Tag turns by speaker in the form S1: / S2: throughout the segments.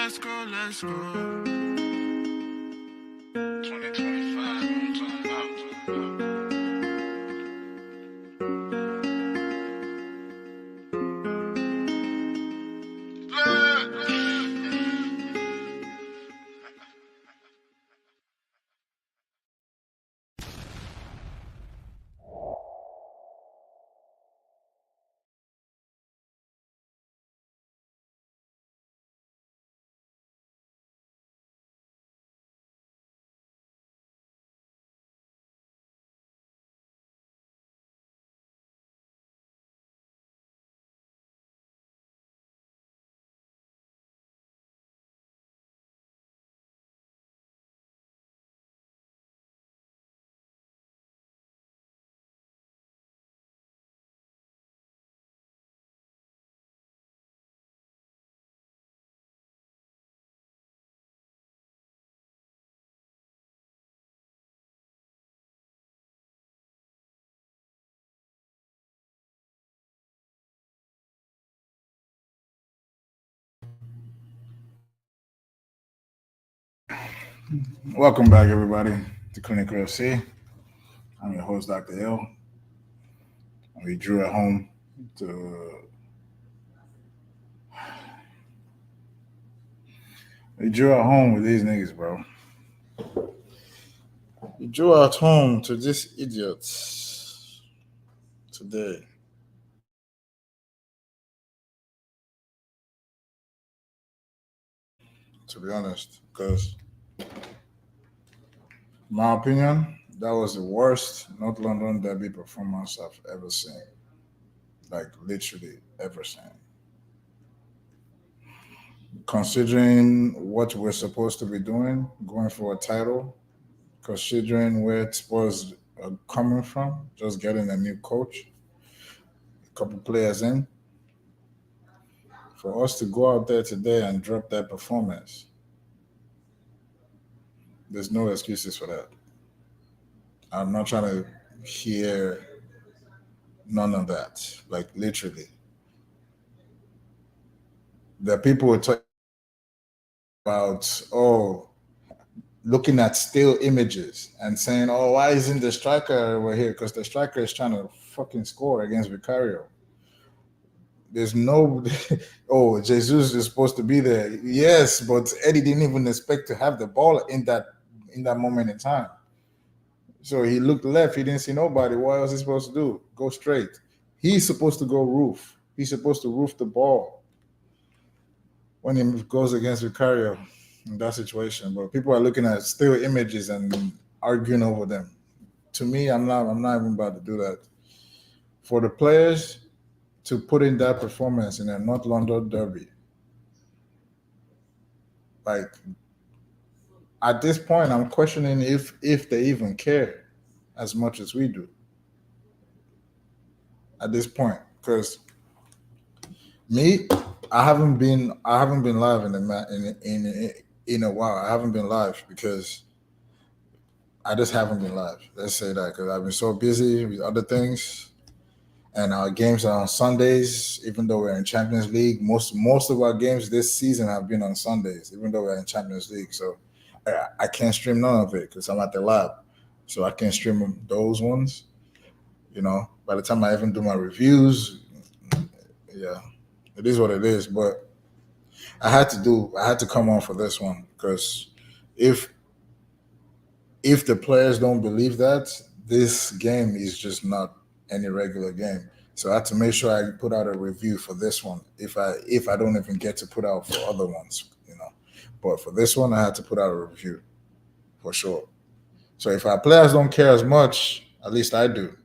S1: Let's go, let's go. 2025, I'm talking about.
S2: Welcome back, everybody, to Clinical FC. I'm your host, Dr. Hill. We drew at home to we drew at home with these niggas, bro. We drew at home to these idiots today. To be honest, because my opinion, that was the worst North London derby performance I've ever seen. Like literally ever seen. Considering what we're supposed to be doing, going for a title, considering where Spurs are coming from, just getting a new coach, a couple players in, for us to go out there today and drop that performance, there's no excuses for that. I'm not trying to hear none of that. Like literally, the people were talking about looking at still images and saying, "Oh, why isn't the striker over here?" Because the striker is trying to fucking score against Vicario. There's no, oh, Jesus is supposed to be there. Yes, but Eddie didn't even expect to have the ball in that moment in time. So he looked left. He didn't see nobody. What was he supposed to do? Go straight. He's supposed to go roof. He's supposed to roof the ball when he goes against Vicario in that situation. But people are looking at still images and arguing over them. To me, I'm not. I'm not even about to do that. For the players to put in that performance in a North London derby, like at this point, I'm questioning if they even care as much as we do at this point. Because me, I haven't been live in a while. I haven't been live because I just haven't been live. Let's say that because I've been so busy with other things, and our games are on Sundays. Even though we're in Champions League, most of our games this season have been on Sundays. Even though we're in Champions League, so I can't stream none of it because I'm at the lab, so I can't stream those ones. By the time I even do my reviews, yeah, it is what it is. But I had to come on for this one because if if the players don't believe that, this game is just not any regular game. So I had to make sure I put out a review for this one. If I don't even get to put out for other ones. But for this one, I had to put out a review for sure. So if our players don't care as much, at least I do.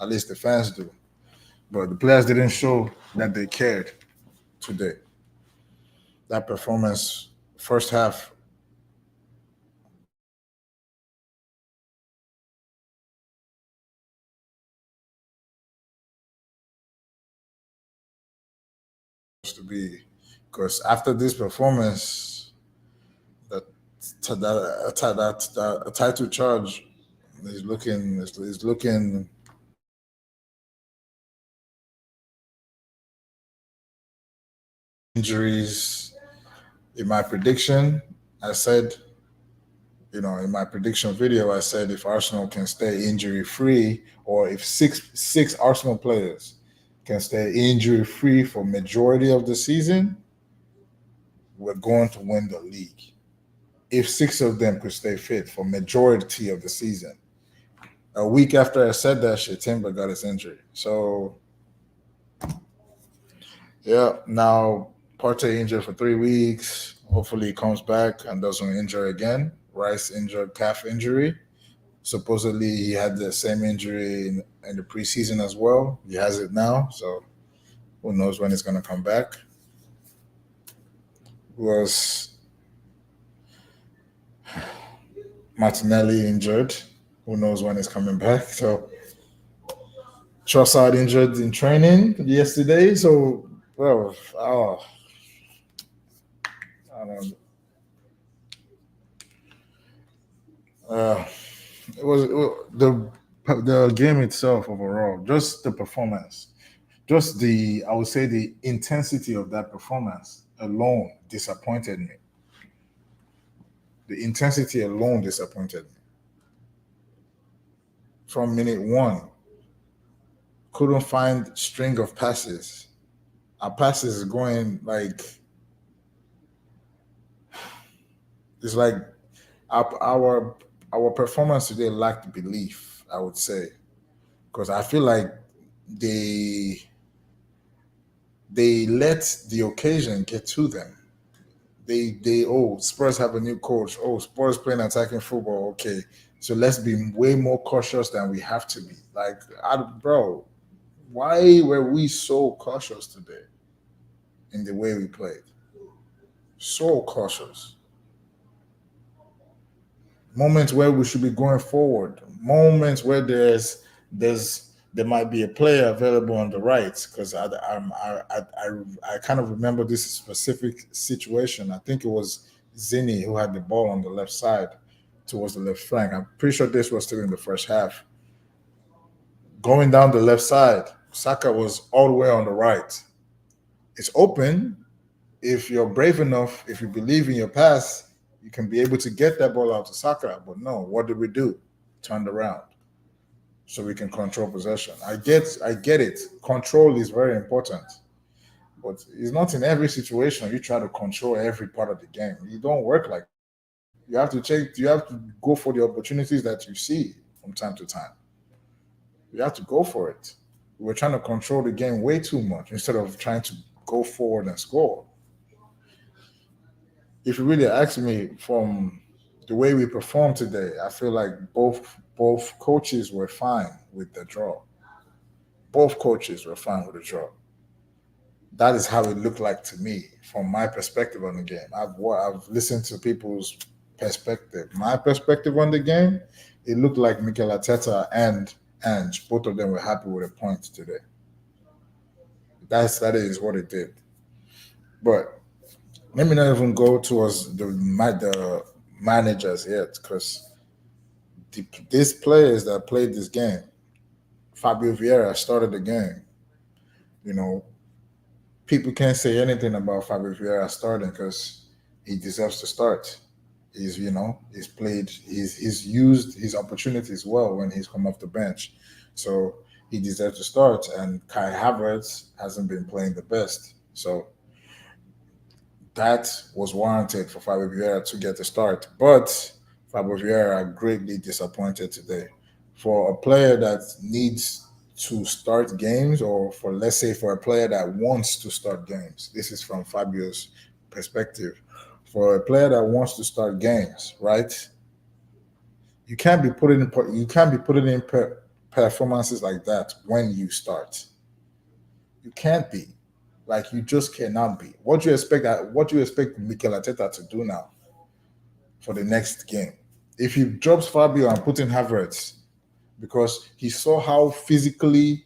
S2: At least the fans do. But the players didn't show that they cared today. That performance, first half, to be, because after this performance, that that title charge is looking injuries. In my prediction, I said, in my prediction video, I said if Arsenal can stay injury free, or if six Arsenal players can stay injury free for majority of the season, we're going to win the league. If six of them could stay fit for majority of the season. A week after I said that shit, Timber got his injury. So yeah, now Partey injured for 3 weeks. Hopefully he comes back and doesn't injure again. Rice injured calf injury. Supposedly he had the same injury in the preseason as well. He has it now, so who knows when he's gonna come back. Was Martinelli injured? Who knows when he's coming back? So Trossard injured in training yesterday. So well, I don't know. The game itself overall, just the performance, just the I would say the intensity of that performance alone disappointed me. The intensity alone disappointed me from minute one. Couldn't find string of passes. Our passes is going like it's like our our, our performance today lacked belief. I would say because I feel like they they let the occasion get to them. Oh, Spurs have a new coach. Oh, Spurs playing attacking football. Okay, so let's be way more cautious than we have to be. Like, bro, why were we so cautious today in the way we played? So cautious. Moments where we should be going forward. Moments where there might be a player available on the right because I kind of remember this specific situation. I think it was Zini who had the ball on the left side towards the left flank. I'm pretty sure this was still in the first half. Going down the left side, Saka was all the way on the right. It's open. If you're brave enough, if you believe in your pass, you can be able to get that ball out to Saka. But no, what did we do? Turned around so we can control possession. I get it. Control is very important, but it's not in every situation you try to control every part of the game. You don't work like that. You have to check. You have to go for the opportunities that you see from time to time. You have to go for it. We're trying to control the game way too much instead of trying to go forward and score. If you really ask me, from the way we performed today, I feel like both coaches were fine with the draw. Both coaches were fine with the draw. That is how it looked like to me from my perspective on the game. I've listened to people's perspective. My perspective on the game, it looked like Mikel Arteta and Ange, both of them were happy with a point today. That is what it did. But let me not even go towards the managers yet, because these players that played this game, Fabio Vieira started the game. You know, people can't say anything about Fabio Vieira starting because he deserves to start. He's played, he's used his opportunities well when he's come off the bench, so he deserves to start. And Kai Havertz hasn't been playing the best, so that was warranted for Fabio Vieira to get the start. But Fabio Vieira greatly disappointed today. For a player that needs to start games, or for, let's say, for a player that wants to start games, this is from Fabio's perspective. For a player that wants to start games, right? You can't be putting in performances like that when you start. You can't be. Like you just cannot be. What you expect that what you expect Mikel Arteta to do now for the next game? If he drops Fabio and put in Havertz, because he saw how physically,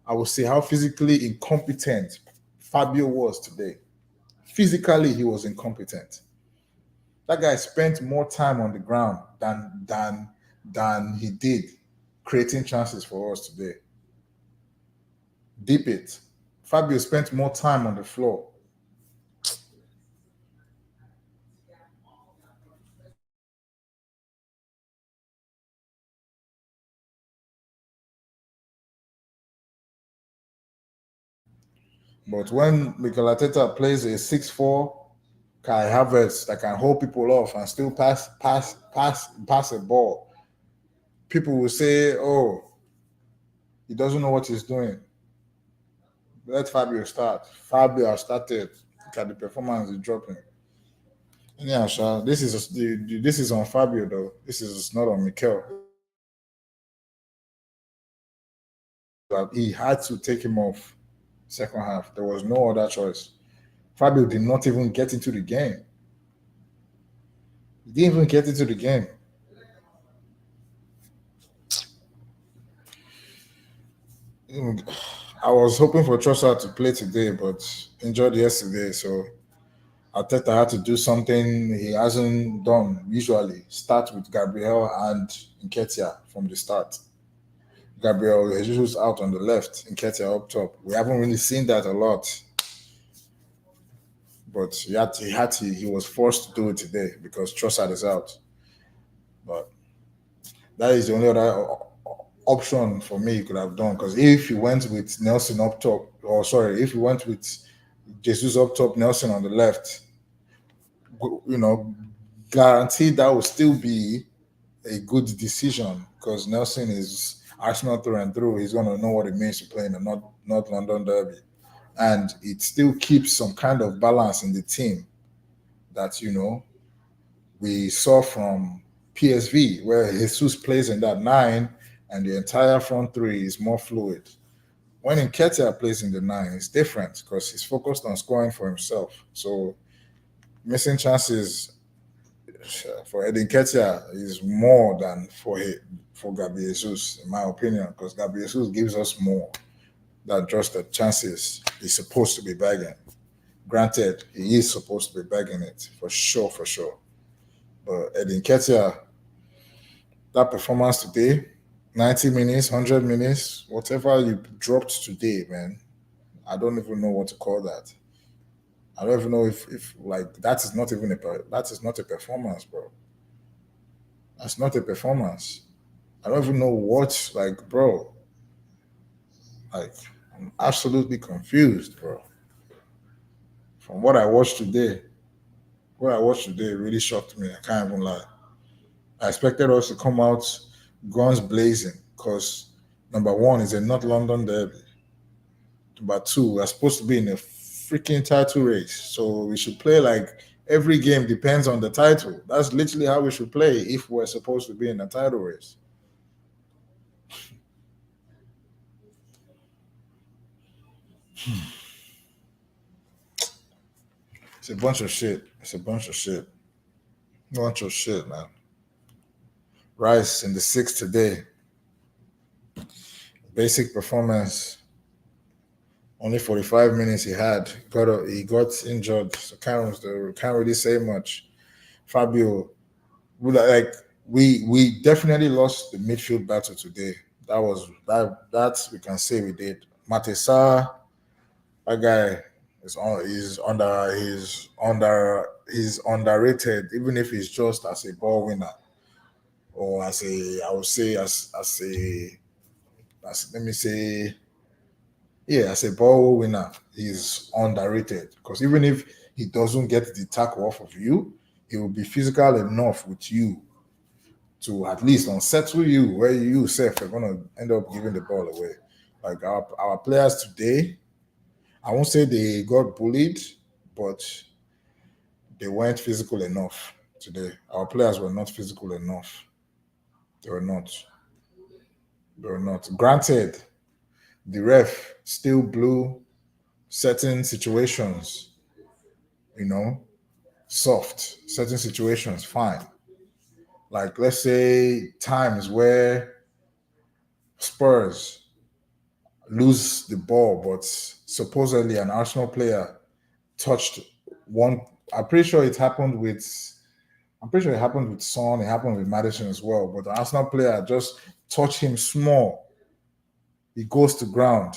S2: I would say how physically incompetent Fabio was today. Physically, he was incompetent. That guy spent more time on the ground than he did creating chances for us today. Deep it. Fabio spent more time on the floor. But when Mikel Arteta plays a 6-4, Kai Havertz that can hold people off and still pass a ball, people will say, "Oh, he doesn't know what he's doing." Let Fabio start. Fabio has started. Look at the performance he's dropping. Yeah, sure. This is on Fabio though. This is not on Mikel. He had to take him off second half. There was no other choice. Fabio did not even get into the game. He didn't even get into the game. I was hoping for Trossard to play today, but injured yesterday, so Arteta had to do something he hasn't done usually. Start with Gabriel and Nketiah from the start. Gabriel Jesus out on the left, Nketiah up top. We haven't really seen that a lot, but he was forced to do it today because Trossard is out. But that is the only other option for me he could have done. Because if he went with Nelson up top, or sorry, if he went with Jesus up top, Nelson on the left, you know, guaranteed that will still be a good decision because Nelson is Arsenal through and through. He's gonna know what it means to play in the North London Derby, and it still keeps some kind of balance in the team that we saw from PSV, where Jesus plays in that nine, and the entire front three is more fluid. When Nketiah plays in the nine, it's different because he's focused on scoring for himself. So missing chances for Edin Ketia is more than for Gabriel Jesus, in my opinion, because Gabriel Jesus gives us more than just the chances he's supposed to be bagging. Granted, he is supposed to be bagging it for sure, for sure. But Edin Ketia, that performance today, 90 minutes, 100 minutes, whatever you dropped today, man, I don't even know what to call that. I don't even know if like that is not a performance, bro. That's not a performance. I don't even know what, like, bro. Like, I'm absolutely confused, bro. From what I watched today, what I watched today really shocked me. I can't even lie. I expected us to come out guns blazing because number one is a North London derby. Number two, we're supposed to be in a freaking title race. So we should play like every game depends on the title. That's literally how we should play if we're supposed to be in a title race. It's a bunch of shit. It's a bunch of shit. Bunch of shit, man. Rice in the sixth today. Basic performance. Only 45 minutes he had. He got injured. So can't really say much. Fabio, we definitely lost the midfield battle today. That we can say we did. Matesa, that guy he's underrated, even if he's just as a ball winner or as a I would say as let me say yeah, as a ball winner, he's underrated because even if he doesn't get the tackle off of you, he will be physical enough with you to at least unsettle you where you yourself are gonna end up giving the ball away. Like our players today, I won't say they got bullied, but they weren't physical enough today. Our players were not physical enough. They were not. They were not. Granted, the ref still blew certain situations, you know, soft. Certain situations, fine. Like let's say times where Spurs lose the ball, but supposedly an Arsenal player touched one. I'm pretty sure it happened with. I'm pretty sure it happened with Son. It happened with Madison as well. But the Arsenal player just touched him small. He goes to ground.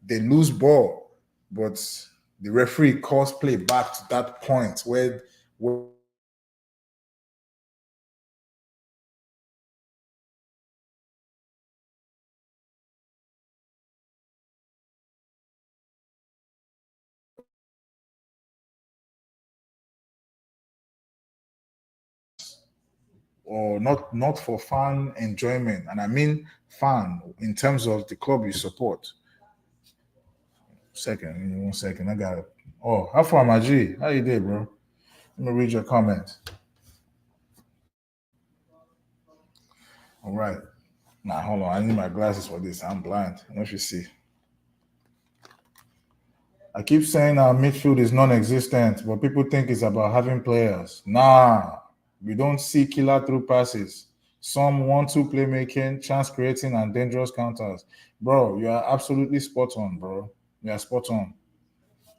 S2: They lose ball, but the referee calls play back to that point where or not for fan enjoyment, and I mean fan in terms of the club you support. Second, 1 second, I got it. Oh, how far, my G? How you did, bro? Let me read your comment. All right. Nah, hold on. I need my glasses for this. I'm blind. I don't know if you see. I keep saying our midfield is non-existent, but people think it's about having players. Nah, we don't see killer through passes. Some 1-2 playmaking, chance creating, and dangerous counters. Bro, you are absolutely spot on, bro. You are spot on.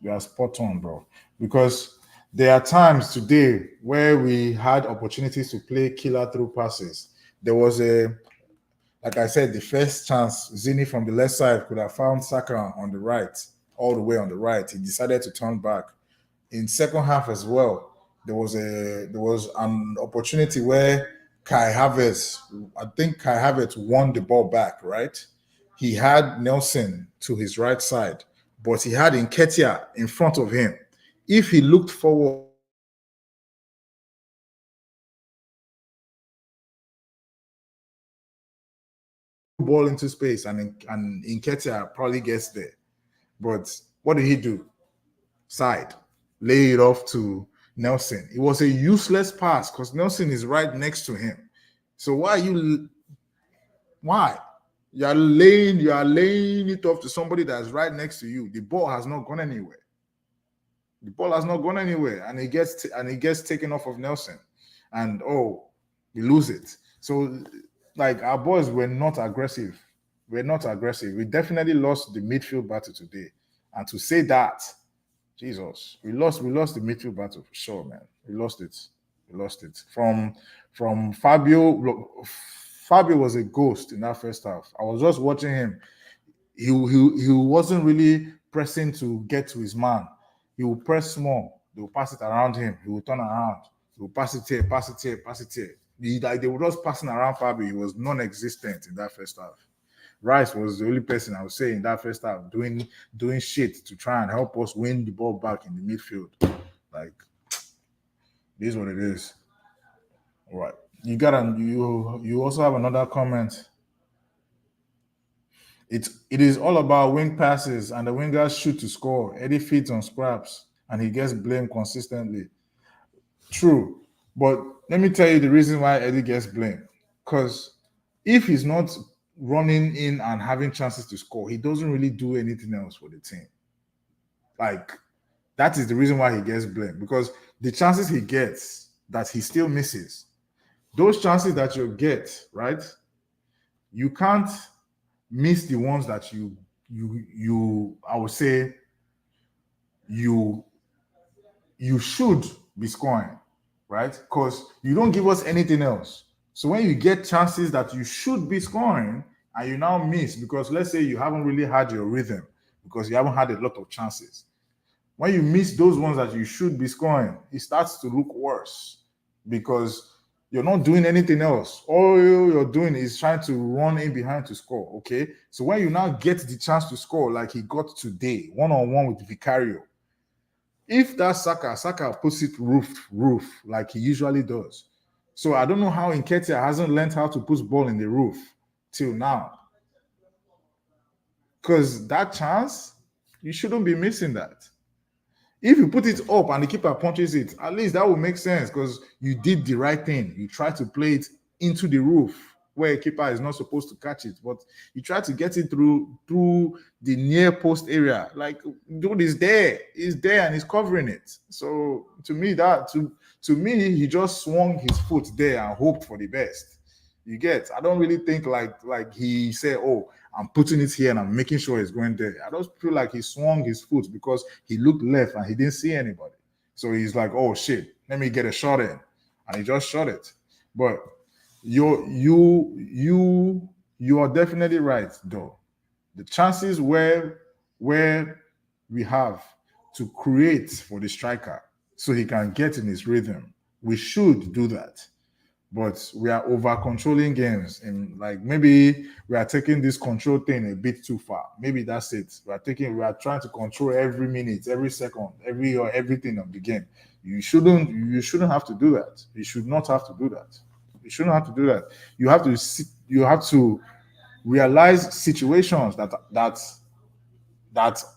S2: You are spot on, bro. Because there are times today where we had opportunities to play killer through passes. There was like I said, the first chance, Zini from the left side could have found Saka on the right, all the way on the right. He decided to turn back. In second half as well, there was an opportunity where Kai Havertz, I think Kai Havertz won the ball back, right? He had Nelson to his right side, but he had Nketiah in front of him. If he looked forward, ball into space, and Nketiah probably gets there. But what did he do? Side, lay it off to Nelson. It was a useless pass because Nelson is right next to him. So why? You are laying it off to somebody that's right next to you. The ball has not gone anywhere. The ball has not gone anywhere, and it gets taken off of Nelson, and we lose it. So, like our boys were not aggressive. We're not aggressive. We definitely lost the midfield battle today, and to say that, Jesus, we lost the midfield battle for sure, man. We lost it. We lost it. From Fabio. Look, Fabio was a ghost in that first half. I was just watching him. He wasn't really pressing to get to his man. He will press small. They will pass it around him. He will turn around. He will pass it here, pass it here, pass it here. They were just passing around Fabio. He was non-existent in that first half. Rice was the only person I would say in that first half doing shit to try and help us win the ball back in the midfield. Like, this is what it is. All right. You also have another comment. It is all about wing passes and the wingers shoot to score. Eddie feeds on scraps and he gets blamed consistently. True. But let me tell you the reason why Eddie gets blamed. Because if he's not running in and having chances to score, he doesn't really do anything else for the team. Like, that is the reason why he gets blamed. Because the chances he gets that he still misses, those chances that you get, right? You can't miss the ones that you I would say you you should be scoring, right? Because you don't give us anything else. So when you get chances that you should be scoring and you now miss, because let's say you haven't really had your rhythm because you haven't had a lot of chances. When you miss those ones that you should be scoring, it starts to look worse because you're not doing anything else. All you're doing is trying to run in behind to score. Okay. So when you now get the chance to score, like he got today, one-on-one with Vicario, if that Saka puts it roof, like he usually does. So I don't know how Nketiah hasn't learned how to put ball in the roof till now. Because that chance, you shouldn't be missing that. If you put it up and the keeper punches it, at least that would make sense because you did the right thing. You tried to play it into the roof.
S3: where a keeper is not supposed to catch it, but he tried to get it through the near post area. Like, dude is there, he's there, and he's covering it. So to me, he just swung his foot there and hoped for the best. You get? I don't really think like he said, "Oh, I'm putting it here and I'm making sure it's going there." I just feel like he swung his foot because he looked left and he didn't see anybody. So he's like, "Oh shit, let me get a shot in," and he just shot it. But you are definitely right, though. The chances where we have to create for the striker so he can get in his rhythm, we should do that. But we are over controlling games, and like maybe we are taking this control thing a bit too far. Maybe that's it. We are trying to control every minute, every second, everything of the game. You shouldn't have to do that. You should not have to do that. You shouldn't have to do that. You have to realize situations that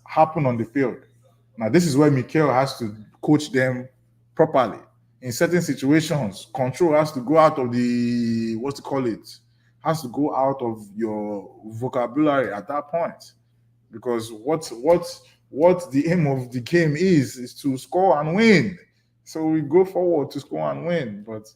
S3: happen on the field. Now, this is where Mikel has to coach them properly. In certain situations, control has to go out of the what to call it, has to go out of your vocabulary at that point. Because what the aim of the game is to score and win. So we go forward to score and win. But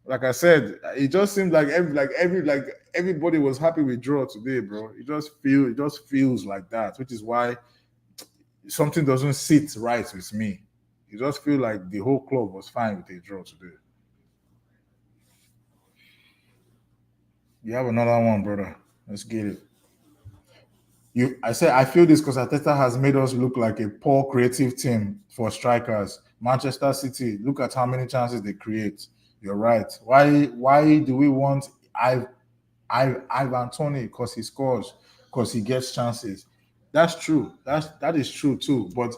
S3: like I said, it just seemed like everybody was happy with draw today, bro. It just feels like that, which is why something doesn't sit right with me. You just feel like the whole club was fine with a draw today. You have another one, brother. Let's get it. I said I feel this because Ateta has made us look like a poor creative team for strikers. Manchester City, look at how many chances they create. You're right. Why do we want Ivan Tony? Because he scores, because he gets chances. That's true. That is true too. But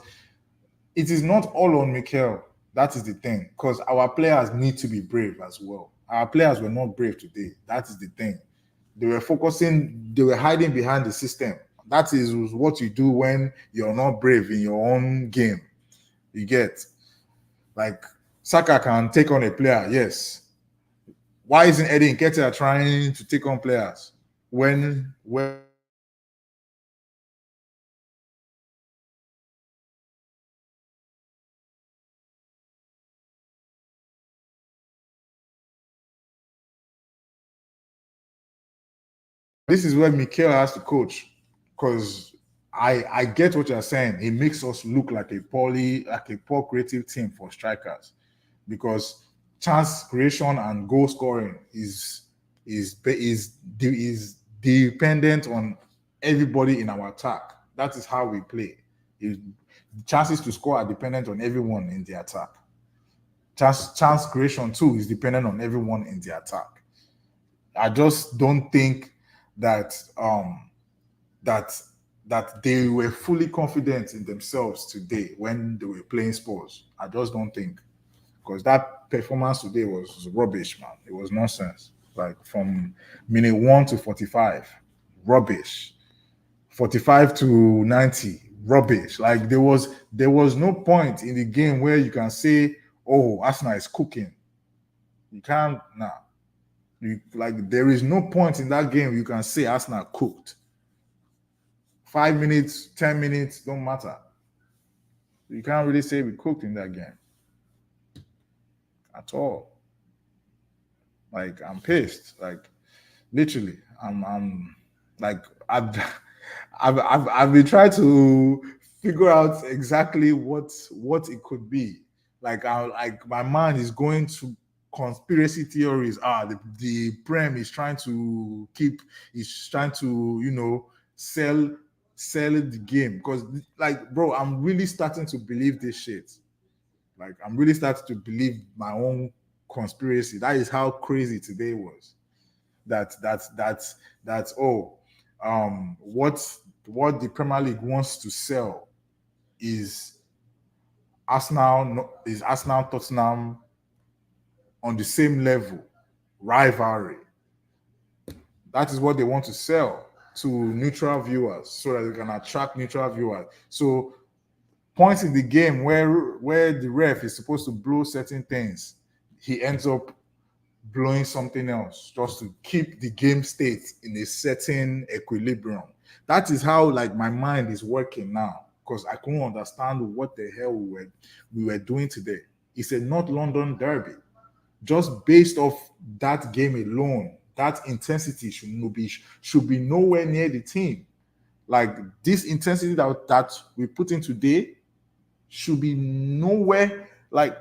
S3: it is not all on Mikel. That is the thing. Because our players need to be brave as well. Our players were not brave today. That is the thing. They were hiding behind the system. That is what you do when you're not brave in your own game. You get, like, Saka can take on a player, yes. Why isn't Eddie Nketiah trying to take on players when this is where Mikel has to coach, because I get what you're saying. It makes us look like a poor creative team for strikers, because chance creation and goal scoring is dependent on everybody in our attack. That is how we play. Chances to score are dependent on everyone in the attack. Chance creation too is dependent on everyone in the attack. I just don't think that that that they were fully confident in themselves today when they were playing Spurs. I just don't think, because that performance today was rubbish, man. It was nonsense. Like, from minute 1 to 45, rubbish. 45 to 90, rubbish. Like, there was no point in the game where you can say, "Oh, Arsenal is cooking." You can't now. Like, there is no point in that game you can say Arsenal cooked. 5 minutes, 10 minutes, don't matter. You can't really say we cooked in that game at all. Like, I'm pissed. Like, literally, I'm like, I've been trying to figure out exactly what it could be. Like my mind is going to conspiracy theories. The Prem is trying to sell the game, because, like, bro, I'm really starting to believe this shit. Like, I'm really starting to believe my own conspiracy. That is how crazy today was. That's what the Premier League wants to sell is Arsenal Tottenham on the same level, rivalry. That is what they want to sell to neutral viewers, so that they can attract neutral viewers. So, points in the game where the ref is supposed to blow certain things, he ends up blowing something else just to keep the game state in a certain equilibrium. That is how like my mind is working now because I couldn't understand what the hell we were doing today. It's a North London derby. Just based off that game alone, that intensity should be nowhere near the team. Like this intensity that we put in today should be nowhere. Like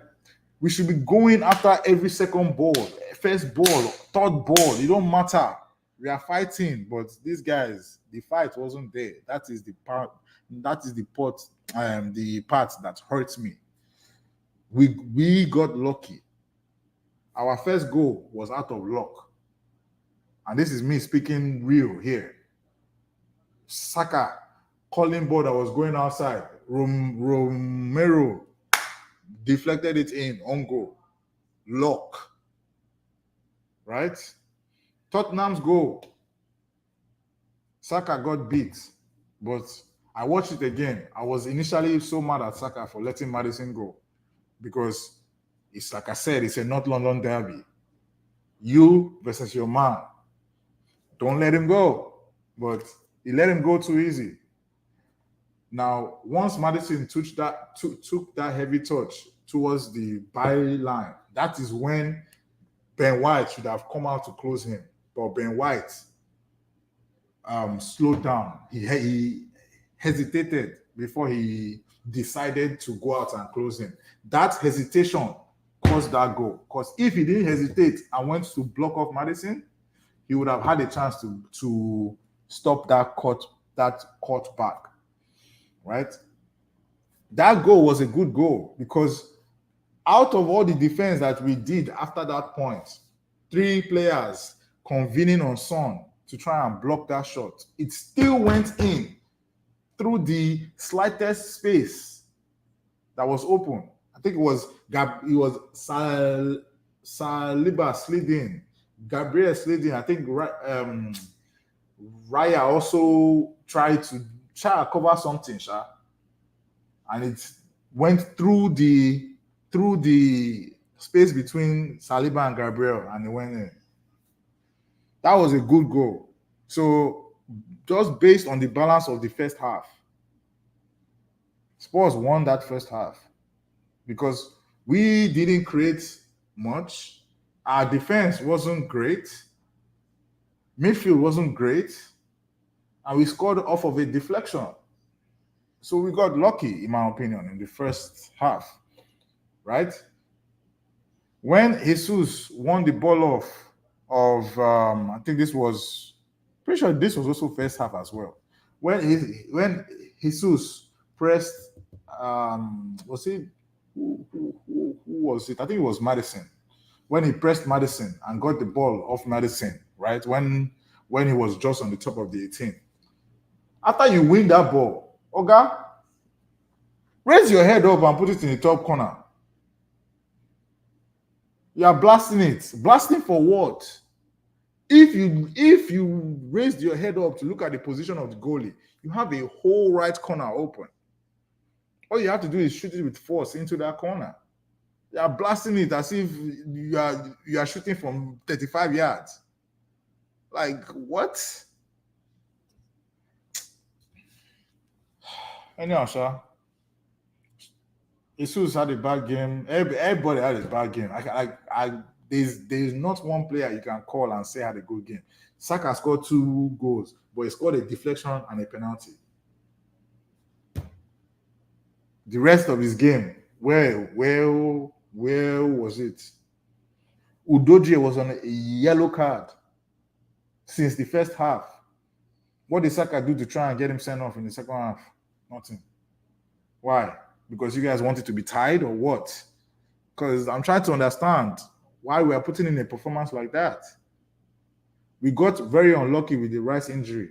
S3: we should be going after every second ball, first ball, third ball. It don't matter. We are fighting, but these guys, the fight wasn't there. That is the part. That is the part that hurts me. We got lucky. Our first goal was out of luck, and this is me speaking real here. Saka calling ball that was going outside. Romero deflected it in on goal. Luck. Right? Tottenham's goal. Saka got beat, but I watched it again. I was initially so mad at Saka for letting Maddison go because it's like I said, it's a North London derby. You versus your man. Don't let him go. But he let him go too easy. Now, once Maddison took that heavy touch towards the byline, that is when Ben White should have come out to close him. But Ben White slowed down. He hesitated before he decided to go out and close him. That hesitation caused that goal. Because if he didn't hesitate and went to block off Maddison, he would have had a chance to stop that cut back. Right? That goal was a good goal because out of all the defense that we did after that point, 3 players convening on Son to try and block that shot, it still went in through the slightest space that was open. I think it was Saliba slid in, Gabriel slid in. I think Raya also tried to cover something, and it went through the space between Saliba and Gabriel, and it went in. That was a good goal. So just based on the balance of the first half, Spurs won that first half because we didn't create much. Our defense wasn't great. Midfield wasn't great. And we scored off of a deflection. So we got lucky, in my opinion, in the first half, right? When Jesus won the ball off of, I think this was, pretty sure this was also first half as well. When Jesus pressed, was it, who was it? I think it was Maddison. When he pressed Maddison and got the ball off Maddison, right? When he was just on the top of the 18. After you win that ball, Oga, raise your head up and put it in the top corner. You are blasting it. Blasting for what? If you raised your head up to look at the position of the goalie, you have a whole right corner open. All you have to do is shoot it with force into that corner. You are blasting it as if you are shooting from 35 yards. Like, what? Anyhow, sir. Jesus had a bad game. Everybody had a bad game. There's not one player you can call and say had a good game. Saka scored 2 goals, but he scored a deflection and a penalty. The rest of his game, where was it? Udogie was on a yellow card since the first half. What did Saka do to try and get him sent off in the second half? Nothing. Why? Because you guys wanted to be tied or what? Because I'm trying to understand why we are putting in a performance like that. We got very unlucky with the Rice injury.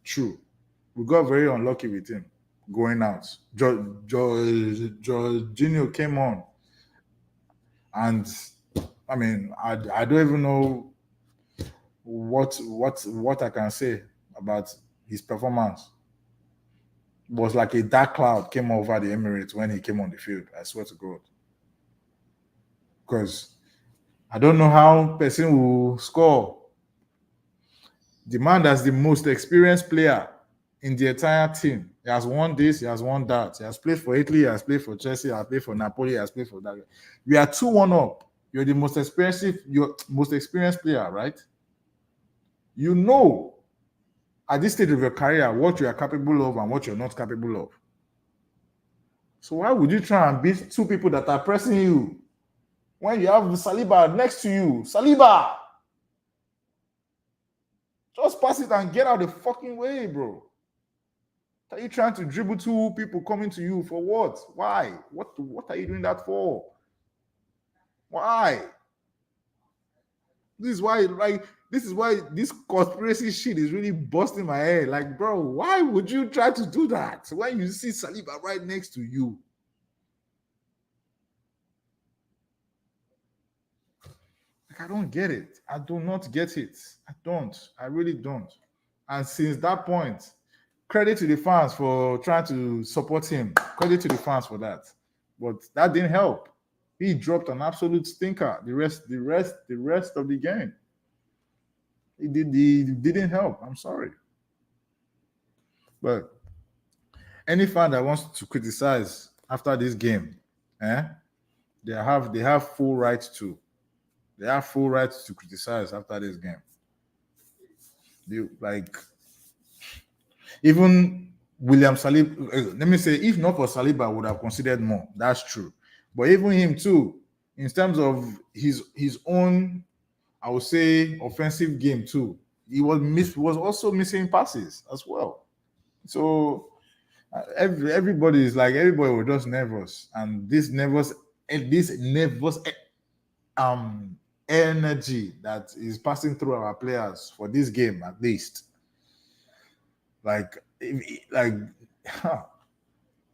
S3: True. We got very unlucky with him going out. Jorginho came on. And I mean, I don't even know what I can say about his performance. It was like a dark cloud came over the Emirates when he came on the field. I swear to God. Because I don't know how person will score. The man that's the most experienced player in the entire team. He has won this, he has won that. He has played for Italy, he has played for Chelsea, he has played for Napoli, he has played for that. We are 2-1 up. You're the most experienced player, right? You know at this stage of your career what you are capable of and what you're not capable of. So why would you try and beat two people that are pressing you when you have Saliba next to you? Saliba! Just pass it and get out the fucking way, bro. Are you trying to dribble two people coming to you for what? Why? What are you doing that for? Why? This is why this conspiracy shit is really busting my head. Like, bro, why would you try to do that when you see Saliba right next to you? Like, I don't get it. I do not get it. I don't. I really don't. And since that point, credit to the fans for trying to support him. Credit to the fans for that. But that didn't help. He dropped an absolute stinker the rest of the game. He didn't help. I'm sorry. But any fan that wants to criticize after this game, they have full right to. They have full right to criticize after this game. Even William Saliba, let me say, if not for Saliba, I would have considered more. That's true. But even him too, in terms of his own, I would say, offensive game too, he was also missing passes as well. So everybody was just nervous, and this nervous energy that is passing through our players for this game, at least.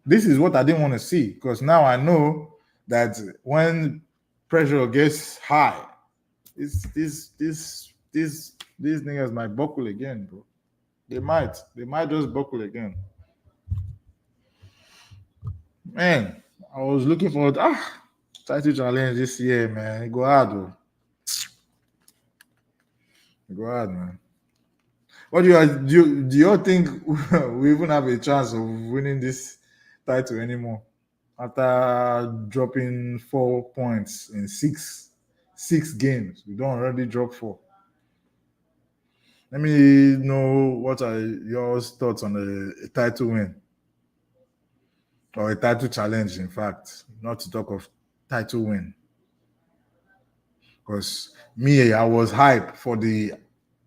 S3: This is what I didn't want to see, because now I know that when pressure gets high, these niggas might buckle again, bro. They might just buckle again. Man, I was looking for title challenge this year, man. It go hard, though. It go hard, man. What do you think we even have a chance of winning this title anymore after dropping 4 points in six games? We don't already drop 4. Let me know what are your thoughts on a title win or a title challenge, in fact, not to talk of title win. Because me, I was hyped for the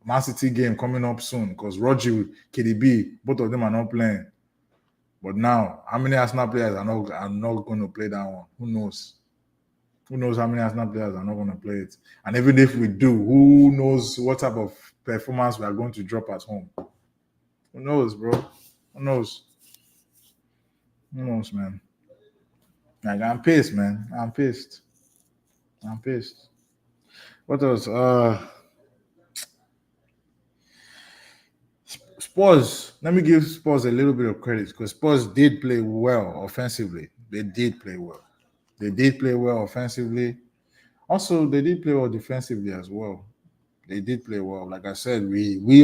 S3: Man City game coming up soon, because Roger, KDB, both of them are not playing. But now, how many Arsenal players are not going to play that one? Who knows? Who knows how many Arsenal players are not going to play it? And even if we do, who knows what type of performance we are going to drop at home? Who knows, bro? Who knows? Who knows, man? Like, I'm pissed, man. I'm pissed. What else? Spurs. Let me give Spurs a little bit of credit, because Spurs did play well offensively. They did play well. Offensively. Also, they did play well defensively as well. They did play well. Like I said, we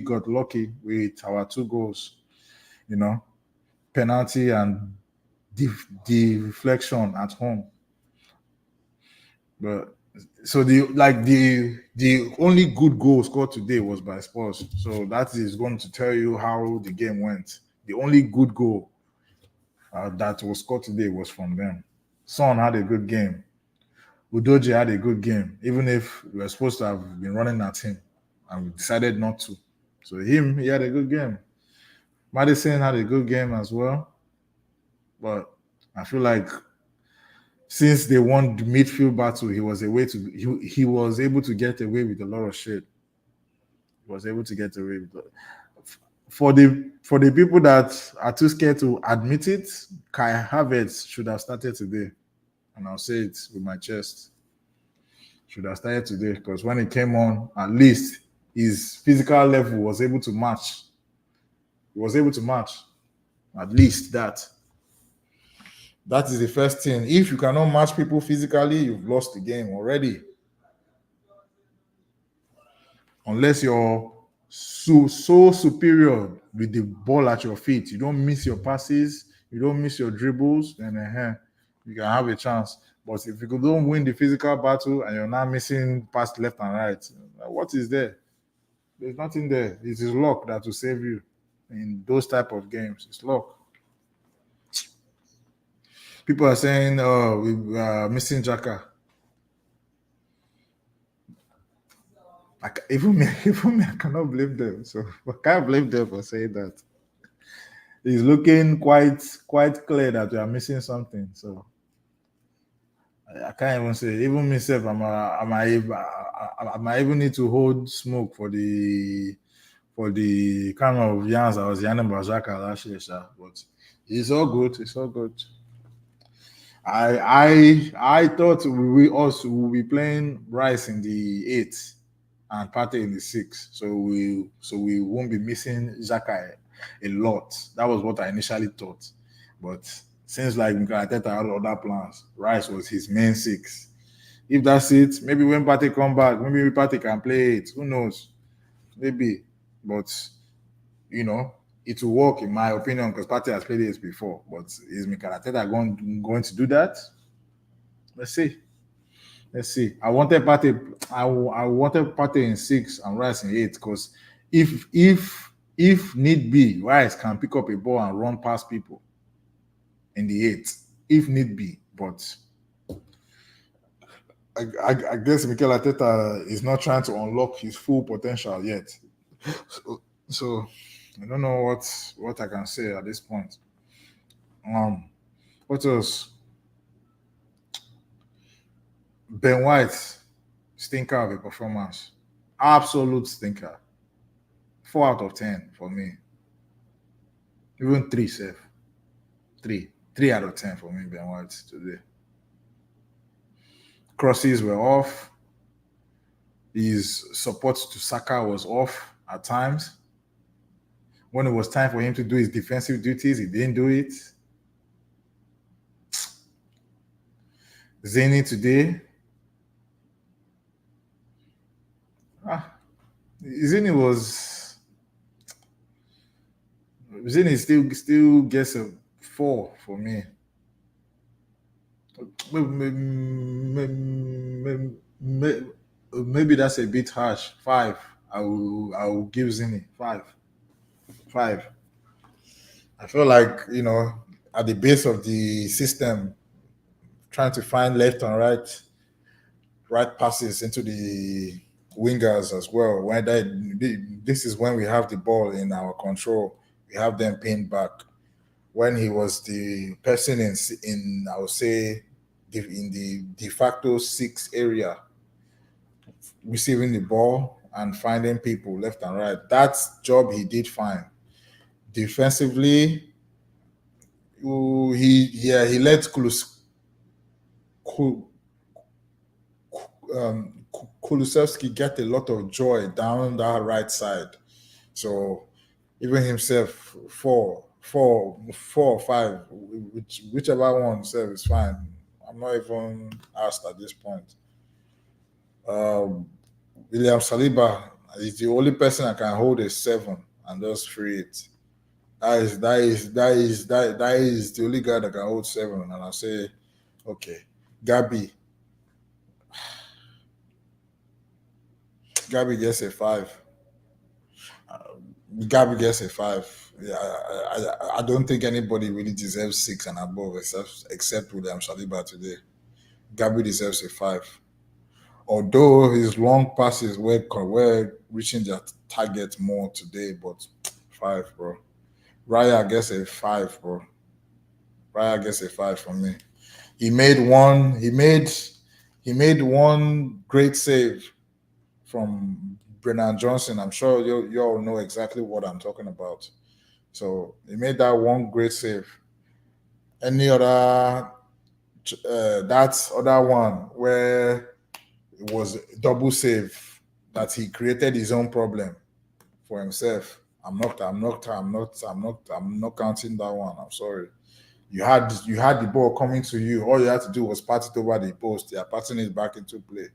S3: got lucky with our 2 goals. Penalty and deflection at home. But so the only good goal scored today was by Spurs. So that is going to tell you how the game went. The only good goal that was scored today was from them. Son had a good game. Udoji had a good game, even if we were supposed to have been running at him, and we decided not to. So he had a good game. Madison had a good game as well. But I feel like since they won the midfield battle, he was able to get away with a lot of shit. He was able to get away with it. For the people that are too scared to admit it, Kai Havertz should have started today. And I'll say it with my chest. Should have started today, because when he came on, at least his physical level was able to match. He was able to match. At least that.
S2: That is the first thing. If you cannot match people physically, you've lost the game already.
S3: Unless you're so superior with the ball at your feet, you don't miss your passes, you don't miss your dribbles, then you can have a chance. But if you don't win the physical battle and you're not missing pass left and right, what is there? There's nothing there. It is luck that will save you in those type of games. It's luck. People are saying, "Oh, we are missing Jaka." Even me, even me, I cannot blame them. So I can't blame them for saying that. It's looking quite clear that we are missing something. So I can't even say. Even myself, I might even need to hold smoke for the kind of yarns I was yarning about Xhaka last year, sha. But it's all good. It's all good. I thought we also will be playing Rice in the 8th and Partey in the 6th, so we won't be missing Xhaka a lot. That was what I initially thought, but since like Mikel Arteta had other plans, Rice was his main 6. If that's it, maybe when Partey come back, maybe Partey can play it. Who knows? Maybe, but you know, it will work in my opinion because Partey has played it before. But is Mikel Arteta going to do that? Let's see. Let's see. I wanted Partey in 6 and Rice in 8 because if need be, Rice can pick up a ball and run past people in the 8th if need be. But I guess Mikel Arteta is not trying to unlock his full potential yet. So I don't know what I can say at this point. What else? Ben White, stinker of a performance. Absolute stinker. 4 out of 10 for me. Even 3 safe. 3 out of 10 for me, Ben White today. Crosses were off. His support to Saka was off at times. When it was time for him to do his defensive duties, he didn't do it. Zeni today. Zeni still gets a 4 for me. Maybe that's a bit harsh. 5. I will give Zeni 5. 5. I feel like, at the base of the system, trying to find left and right passes into the wingers as well. This is when we have the ball in our control, we have them pinned back. When he was the person in I would say in the de facto 6 area, receiving the ball and finding people left and right, that job he did fine. Defensively, he let Kulusevski get a lot of joy down that right side. So even himself, 4 or 5, whichever one serve is fine. I'm not even asked at this point. William Saliba is the only person I can hold a 7 and just free it. That is the only guy that can hold 7, and I say, okay, Gabby gets a 5. Gabby gets a 5. Yeah, I don't think anybody really deserves 6 and above except William Saliba today. Gabby deserves a 5. Although his long passes were reaching their target more today, but 5, bro. Raya gets a 5, bro. Raya gets a 5 from me. He made one great save from Brennan Johnson. I'm sure you all know exactly what I'm talking about. So he made that one great save. Any other that other one where it was a double save that he created his own problem for himself. I'm not counting that one. I'm sorry.
S2: You had the ball coming to you. All you had to do was pass it over the post. They are passing it back into play.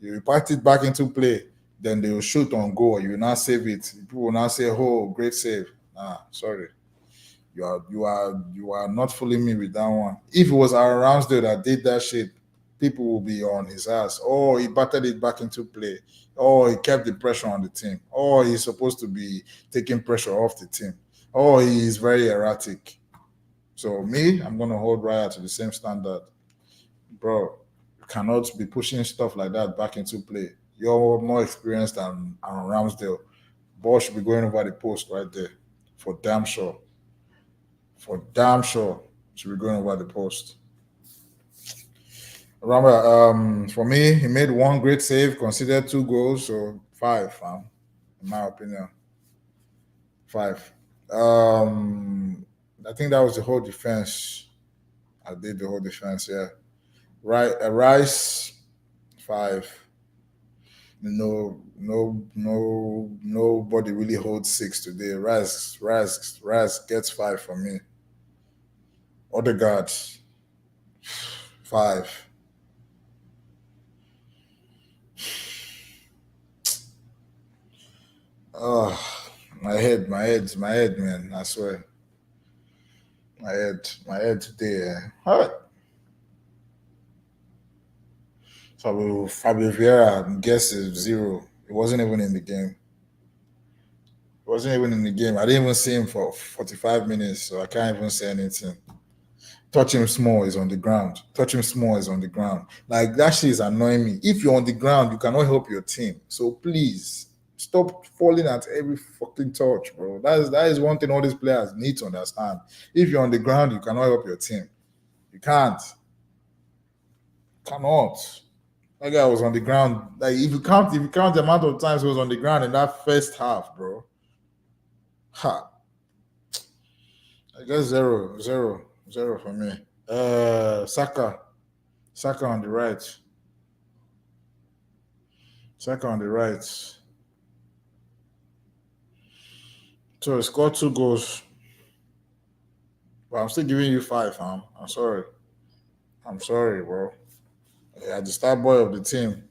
S2: You pass it back into play, then they will shoot on goal. You will not save it. People will not say, "Oh, great save." Sorry. You are not fooling me with that one. If it was Aaron Ramsdale that did that shit, people will be on his ass. Oh, he batted it back into play. Oh, he kept the pressure on the team. Oh, he's supposed to be taking pressure off the team. Oh, he is very erratic. So me, I'm gonna hold Raya to the same standard, bro. You cannot be pushing stuff like that back into play. You're more experienced than Aaron Ramsdale. Ball should be going over the post right there, for damn sure. For damn sure, should be going over the post. Remember, for me, he made one great save, considered two goals, so five, in my opinion, five. Um, I think that was the whole defense. I did the whole defense, yeah. Right, Rice, five. Nobody really holds six today. Rice gets five from me. Odegaard, five. Oh, my head, man. I swear, my head today. Hurt. Fabio Vieira, guess is zero. It wasn't even in the game. It wasn't even in the game. I didn't even see him for 45 minutes, so I can't even say anything. Touch him small is on the ground. Touch him small is on the ground. Like that shit is annoying me. If you're on the ground, you cannot help your team. So please stop falling at every fucking touch, bro. That is one thing all these players need to understand. If you're on the ground, you cannot help your team. You can't. Cannot. That guy was on the ground. Like if you count the amount of times he was on the ground in that first half, bro. Ha. I guess zero for me. Saka. Saka on the right. Saka on the right. So he scored two goals. But I'm still giving you five, fam. I'm sorry. I'm sorry, bro. Yeah, the star boy of the team.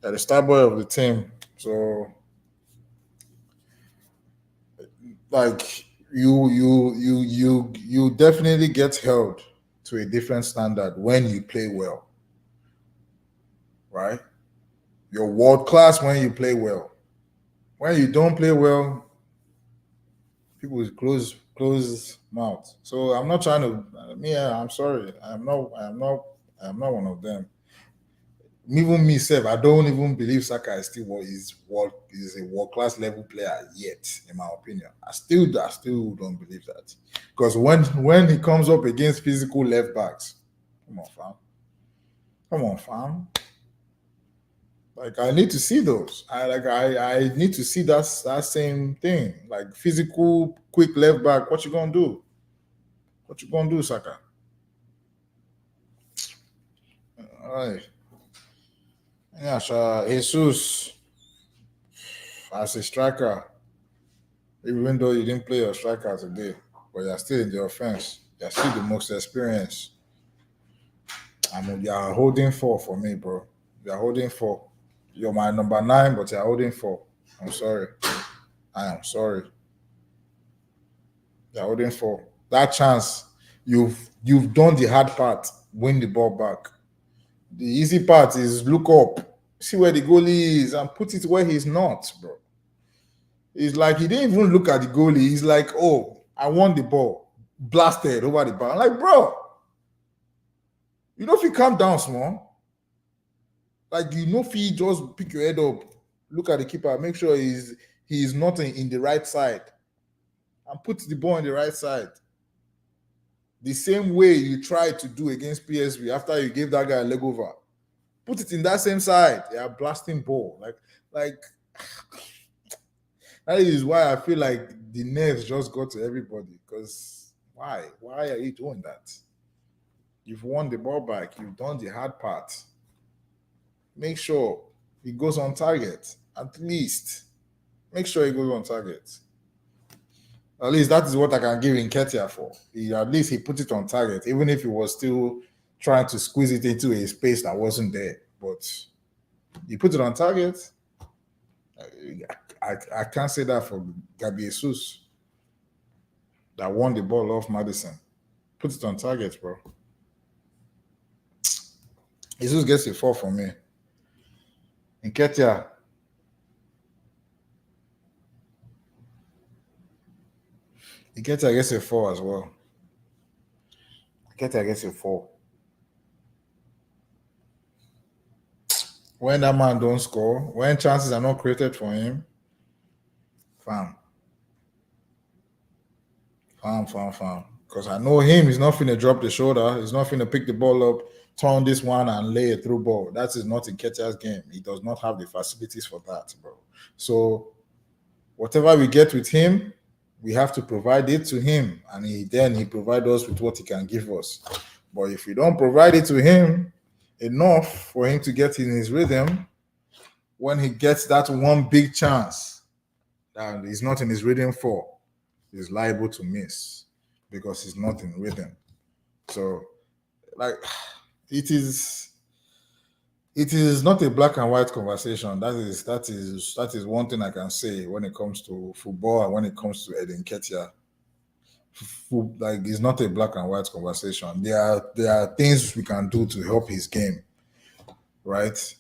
S2: Yeah, the star boy of the team. So like you definitely get held to a different standard when you play well. Right? You're world class when you play well. When you don't play well, people with close mouth. So I'm not trying to. Yeah, I'm sorry. I'm not one of them. Even myself, I don't even believe Saka is still is a world class level player yet, in my opinion. I still don't believe that because when he comes up against physical left backs, come on, fam, come on, fam. Like I need to see those. I need to see that same thing. Like physical, quick left back. What you gonna do? What you gonna do, Saka? All right. Yeah, sure. Jesus as a striker, even though you didn't play your striker today, but you're still in the offense. You're still the most experienced. I mean, you're holding four for me, bro. You're holding four. You're my number nine, but you're holding four. I'm sorry. I am sorry. You're holding four. That chance, you've done the hard part. Win the ball back. The easy part is look up, see where the goalie is, and put it where he's not, bro. It's like he didn't even look at the goalie. He's like, oh, I want the ball. Blasted over the bar. I'm like, bro, you know if you calm down small, like you know if you just pick your head up, look at the keeper, make sure he's not in the right side, and put the ball on the right side. The same way you tried to do against PSV after you gave that guy a leg over. Put it in that same side. Yeah, blasting ball. Like that is why I feel like the nerves just got to everybody. Because why? Why are you doing that? You've won the ball back. You've done the hard part. Make sure he goes on target. At least. Make sure he goes on target. At least that is what I can give Nketiah for. At least he put it on target, even if he was still trying to squeeze it into a space that wasn't there. But he put it on target. I can't say that for Gabi Jesus that won the ball off Madison. Put it on target, bro. Jesus gets a 4 from me. Nketiah. Nketiah gets a 4 as well. Nketiah gets a 4. When that man don't score, when chances are not created for him, fam. Because I know him, he's not finna drop the shoulder, he's not finna pick the ball up, turn this one and lay a through ball. That is not in Nketiah's game. He does not have the facilities for that, bro. So whatever we get with him, we have to provide it to him, and he provides us with what he can give us. But if we don't provide it to him enough for him to get in his rhythm, when he gets that one big chance that he's not in his rhythm for, he's liable to miss because he's not in rhythm. So, like, it is not a black and white conversation. That is one thing I can say when it comes to football and when it comes to Edin Nketiah. Like, it's not a black and white conversation. There are things we can do to help his game, right?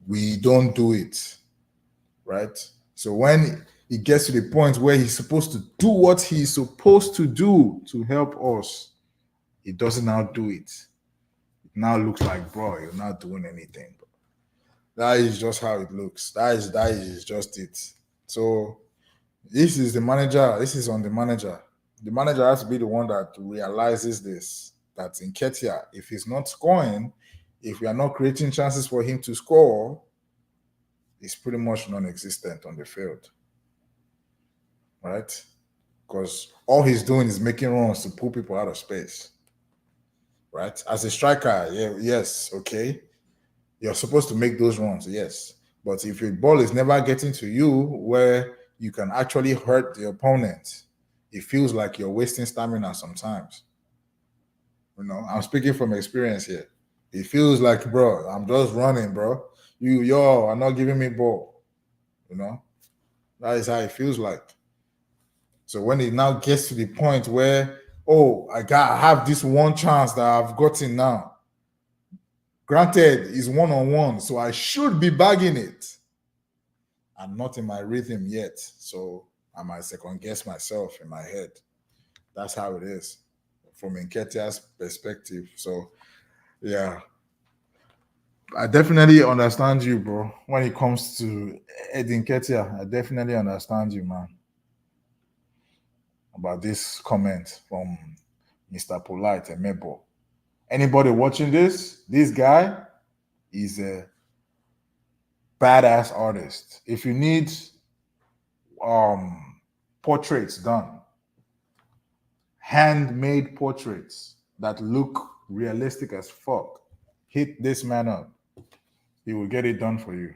S2: We don't do it, right? So when it gets to the point where he's supposed to do what he's supposed to do to help us, he doesn't now do it. It now looks like, bro, you're not doing anything. That is just how it looks. That is just it. So this is the manager. This is on the manager. The manager has to be the one that realizes this. That in Nketiah, if he's not scoring, if we are not creating chances for him to score, he's pretty much non-existent on the field. Right? Because all he's doing is making runs to pull people out of space. Right? As a striker, yes, okay. You're supposed to make those runs, yes. But if your ball is never getting to you where you can actually hurt the opponent, it feels like you're wasting stamina sometimes. You know, I'm speaking from experience here. It feels like, bro, I'm just running, bro. You are not giving me ball. You know, that is how it feels like. So when it now gets to the point where, I have this one chance that I've gotten now. Granted, it's one-on-one, so I should be bagging it. I'm not in my rhythm yet, so I might second guess myself in my head. That's how it is from Nketiah's perspective. So, yeah, I definitely understand you, bro. When it comes to Edin Nketiah, I definitely understand you, man. About this comment from Mr. Polite Emebo. Anybody watching this guy is a badass artist. If you need portraits done, handmade portraits that look realistic as fuck, hit this man up. He will get it done for you,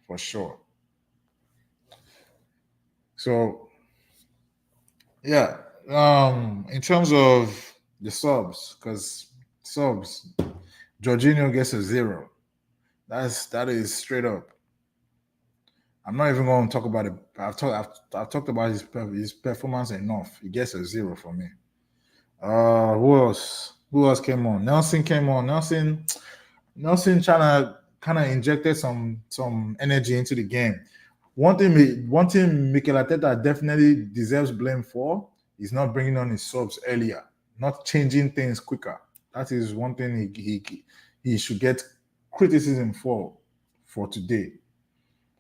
S2: for sure. So, yeah, in terms of the subs, because subs, Jorginho gets a 0. That is straight up. I'm not even going to talk about it. I've talked about his performance enough. He gets a 0 for me. Who else? Who else came on? Nelson came on. Nelson trying to kind of injected some energy into the game. One thing Mikel Arteta definitely deserves blame for is not bringing on his subs earlier, not changing things quicker. That is one thing he should get criticism for today,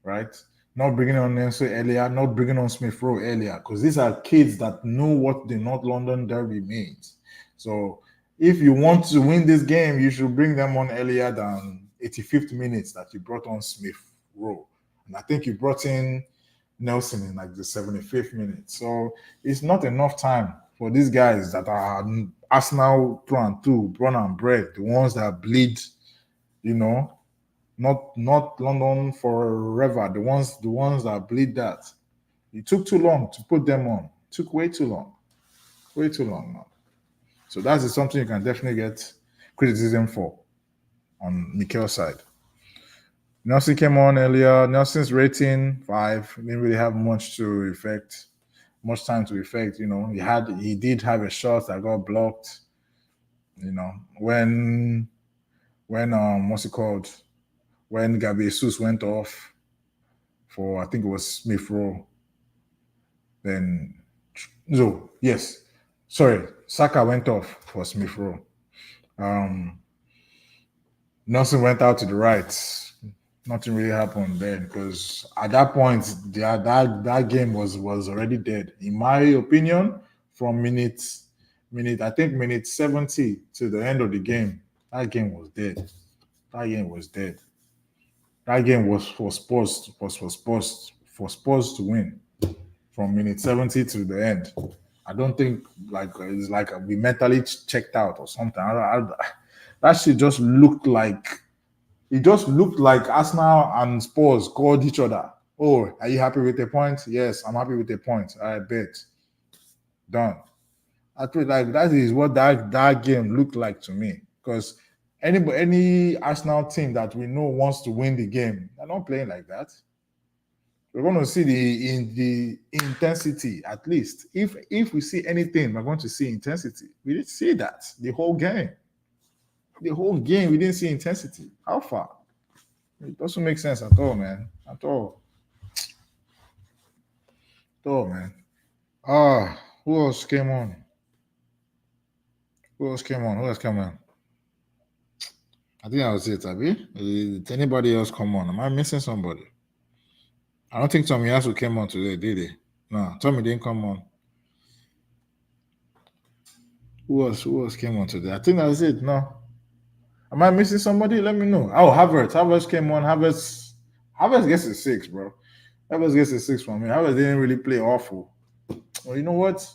S2: right? Not bringing on Nelson earlier, not bringing on Smith Rowe earlier, because these are kids that know what the North London Derby means. So if you want to win this game, you should bring them on earlier than 85th minutes that you brought on Smith Rowe. And I think you brought in Nelson in like the 75th minute. So it's not enough time for these guys that are Arsenal through and through, born and bred, the ones that bleed, you know, not London forever, the ones that bleed that. It took too long to put them on.
S3: Took way too long. Way too long, man. So that is something you can definitely get criticism for on Mikel's side. Nelson came on earlier. Nelson's rating 5. Didn't really have much time to effect. He did have a shot that got blocked. When what's it called? When Gabi Jesus went off for, I think it was Smith Rowe. Then no, yes. Sorry, Saka went off for Smith Rowe. Nelson went out to the right. Nothing really happened then because at that point, that game was already dead. In my opinion, from minute 70 to the end of the game, that game was dead. That game was dead. That game was for Spurs to win from minute 70 to the end. I don't think it's like we mentally checked out or something. That shit just looked like. It just looked like Arsenal and Spurs called each other. Oh, are you happy with the point? Yes, I'm happy with the point. I bet. Done. I feel like that is what that game looked like to me. Because any Arsenal team that we know wants to win the game, they're not playing like that. We're going to see the intensity at least. If we see anything, we're going to see intensity. We didn't see that the whole game. The whole game, we didn't see intensity. How far? It doesn't make sense at all, man. At all. At all, man. Who else came on? Who else came on? I think that was it, Abi. Did anybody else come on? Am I missing somebody? I don't think Tomiyasu came on today, did he? No, Tommy didn't come on. Who else came on today? I think that's it. No. Am I missing somebody? Let me know. Oh, Havertz. Havertz came on. Havertz gets a 6, bro. Havertz gets a 6 from me. Havertz didn't really play awful. Well, you know what?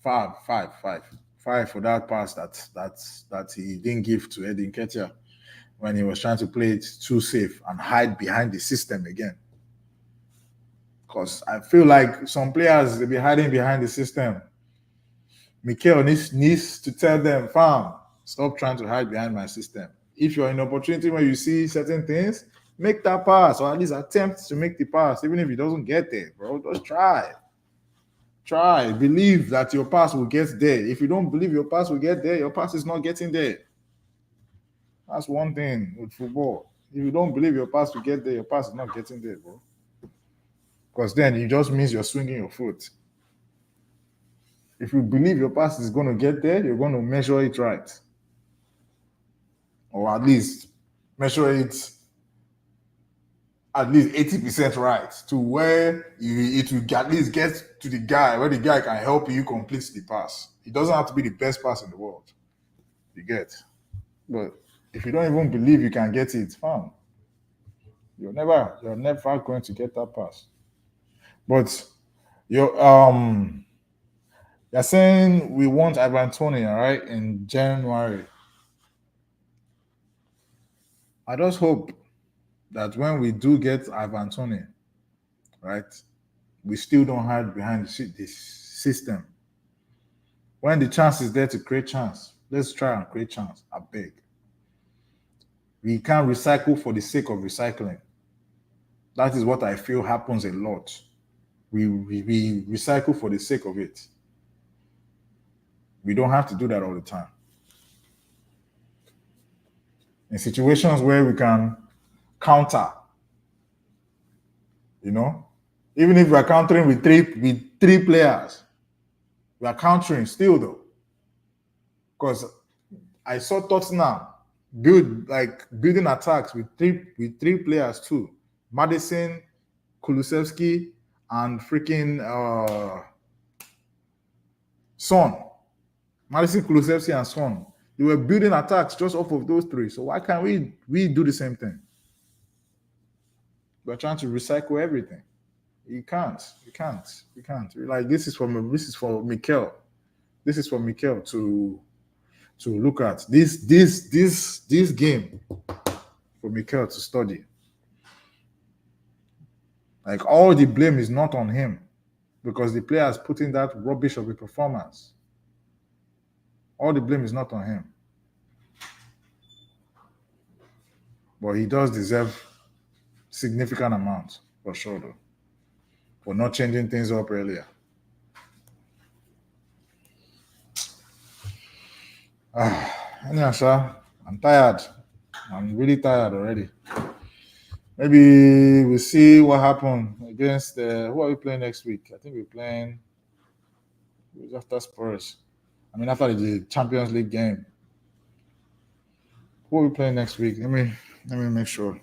S3: 5 for that pass that he didn't give to Eddie Nketiah when he was trying to play it too safe and hide behind the system again. Because I feel like some players, they'll be hiding behind the system. Mikel needs to tell them, fam, stop trying to hide behind my system. If you're in an opportunity where you see certain things, make that pass or at least attempt to make the pass, even if it doesn't get there, bro. Just try. Try. Believe that your pass will get there. If you don't believe your pass will get there, your pass is not getting there. That's one thing with football. If you don't believe your pass will get there, your pass is not getting there, bro. Because then it just means you're swinging your foot. If you believe your pass is going to get there, you're going to measure it right. Or at least measure it at least 80% right to where it will at least get to the guy, where the guy can help you complete the pass. It doesn't have to be the best pass in the world. You get. But if you don't even believe you can get it, fine. You're never going to get that pass. But you're saying we want Ivan Toney, all right, in January. I just hope that when we do get Ivan Toney, right, we still don't hide behind the system. When the chance is there to create chance, let's try and create chance. I beg. We can't recycle for the sake of recycling. That is what I feel happens a lot. We recycle for the sake of it. We don't have to do that all the time. In situations where we can counter, even if we are countering with three players, we are countering still though. Because I saw Tottenham building attacks with three players too. Madison, Kulusevski, and freaking Son. Madison, Kulusevski, and Son. They were building attacks just off of those three. So why can't we do the same thing? We're trying to recycle everything. You can't. Like this is for Mikel. This is for Mikel to look at. This game for Mikel to study. Like all the blame is not on him. because the player has put in that rubbish of a performance. All the blame is not on him. But he does deserve significant amount, for sure, though, for not changing things up earlier. Anyhow, sir, I'm tired. I'm really tired already. Maybe we'll see what happened against who are we playing next week? I think we're playing after Spurs. I mean, after the Champions League game. Who are we playing next week? Let me make sure.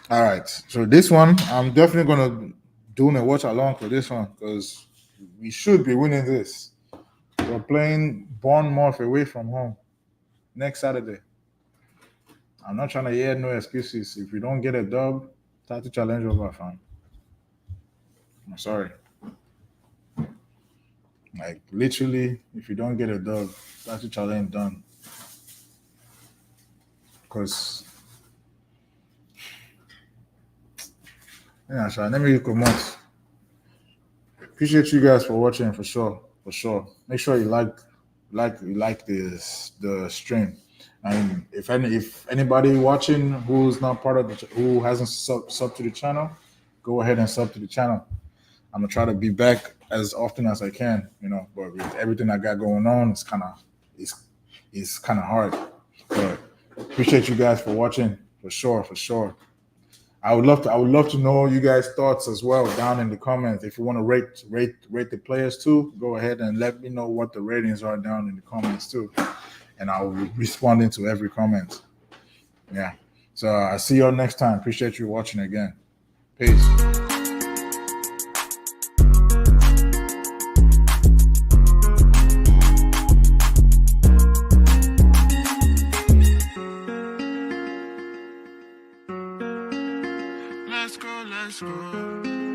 S3: All right. So this one, I'm definitely gonna do a watch along for this one because we should be winning this. We're playing Bournemouth away from home next Saturday. I'm not trying to hear no excuses. If we don't get a dub, title challenge over, fam. I'm sorry. Like literally, if you don't get a dub, title challenge done. Because yeah, so let me come out. Appreciate you guys for watching for sure. Make sure you like the stream. And if anybody watching who's not part of who hasn't sub to the channel, go ahead and sub to the channel. I'm gonna try to be back as often as I can, but with everything I got going on, it's kind of hard. But appreciate you guys for watching for sure. I would love to know you guys' thoughts as well down in the comments. If you want to rate the players too, go ahead and let me know what the ratings are down in the comments too, and I'll be responding to every comment. Yeah. So I'll see you all next time. Appreciate you watching again. Peace.
S1: Let's go, let's go.